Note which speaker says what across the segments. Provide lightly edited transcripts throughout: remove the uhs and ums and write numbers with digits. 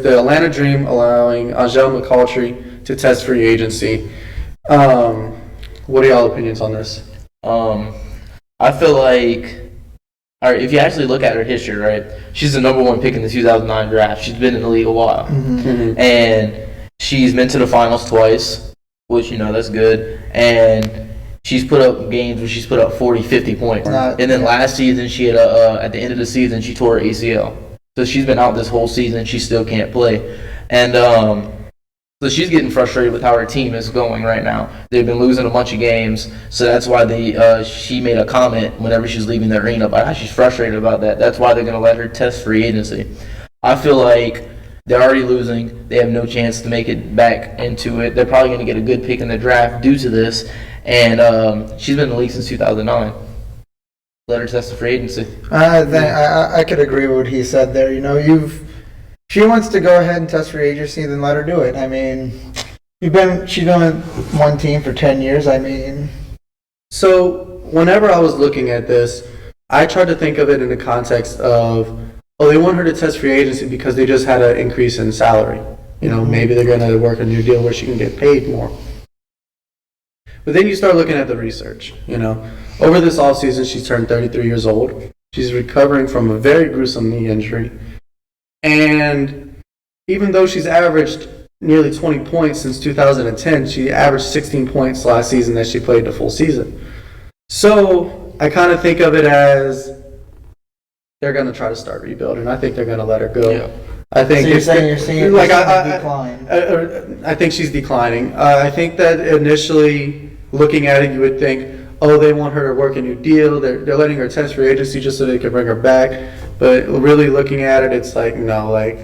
Speaker 1: the Atlanta Dream allowing Angel McCoughtry to test free agency. What are y'all opinions on this?
Speaker 2: I feel like, all right, if you actually look at her history, right, she's the number 1 pick in the 2009 draft. She's been in the league a while. And she's been to the finals twice, which, that's good. And she's put up games where she's put up 40, 50 points. And then last season, she had at the end of the season, she tore her ACL. So she's been out this whole season. She still can't play. And so she's getting frustrated with how her team is going right now. They've been losing a bunch of games. So that's why she made a comment whenever she's leaving the arena about how she's frustrated about that. That's why they're going to let her test free agency. I feel like they're already losing. They have no chance to make it back into it. They're probably going to get a good pick in the draft due to this. And she's been in the league since 2009. Let her test the free agency.
Speaker 3: I could agree with what he said there. She wants to go ahead and test free agency, then let her do it. I mean, she's been with one team for 10 years. I mean,
Speaker 1: so whenever I was looking at this, I tried to think of it in the context of, they want her to test free agency because they just had an increase in salary. Maybe they're going to work a new deal where she can get paid more. But then you start looking at the research. Over this offseason, she's turned 33 years old. She's recovering from a very gruesome knee injury. And even though she's averaged nearly 20 points since 2010, she averaged 16 points last season that she played the full season. So I kind of think of it as they're going to try to start rebuilding. I think they're going to let her go. Yeah. I think
Speaker 3: you're seeing decline.
Speaker 1: I think she's declining. I think that initially looking at it, you would think, they want her to work a new deal. They're letting her test free agency just so they can bring her back. But really looking at it, it's like, no, I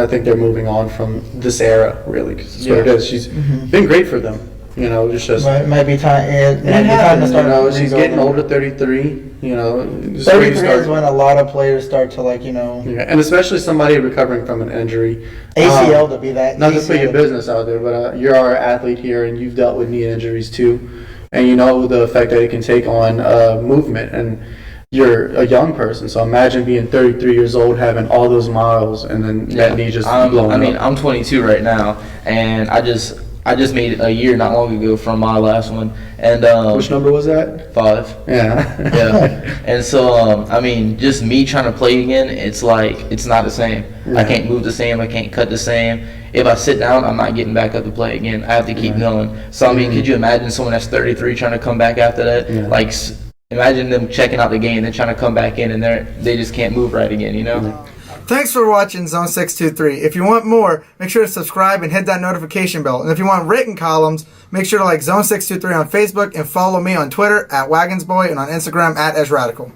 Speaker 1: think they're moving on from this era, really. Cause that's what it is. She's been great for them. It's just
Speaker 3: might be time. It might be time to start.
Speaker 1: She's getting older, 33.
Speaker 3: 33 is when a lot of players start to
Speaker 1: and especially somebody recovering from an injury.
Speaker 3: ACL to be that.
Speaker 1: Not to put your business out there, but you're our athlete here, and you've dealt with knee injuries too, and you know the effect that it can take on movement. And you're a young person, so imagine being 33 years old, having all those miles, and then that knee just blowing up.
Speaker 2: I'm 22 right now, and I just made a year not long ago from my last one. And
Speaker 1: which number was that?
Speaker 2: 5.
Speaker 1: Yeah.
Speaker 2: Yeah. And so just me trying to play again, it's like it's not the same. Yeah. I can't move the same. I can't cut the same. If I sit down, I'm not getting back up to play again. I have to keep going. So could you imagine someone that's 33 trying to come back after that? Yeah. Imagine them checking out the game, then trying to come back in, and they just can't move right again.
Speaker 3: Thanks for watching Zone 623. If you want more, make sure to subscribe and hit that notification bell. And if you want written columns, make sure to like Zone 623 on Facebook and follow me on Twitter @WagonsBoy and on Instagram @EdgeRadical.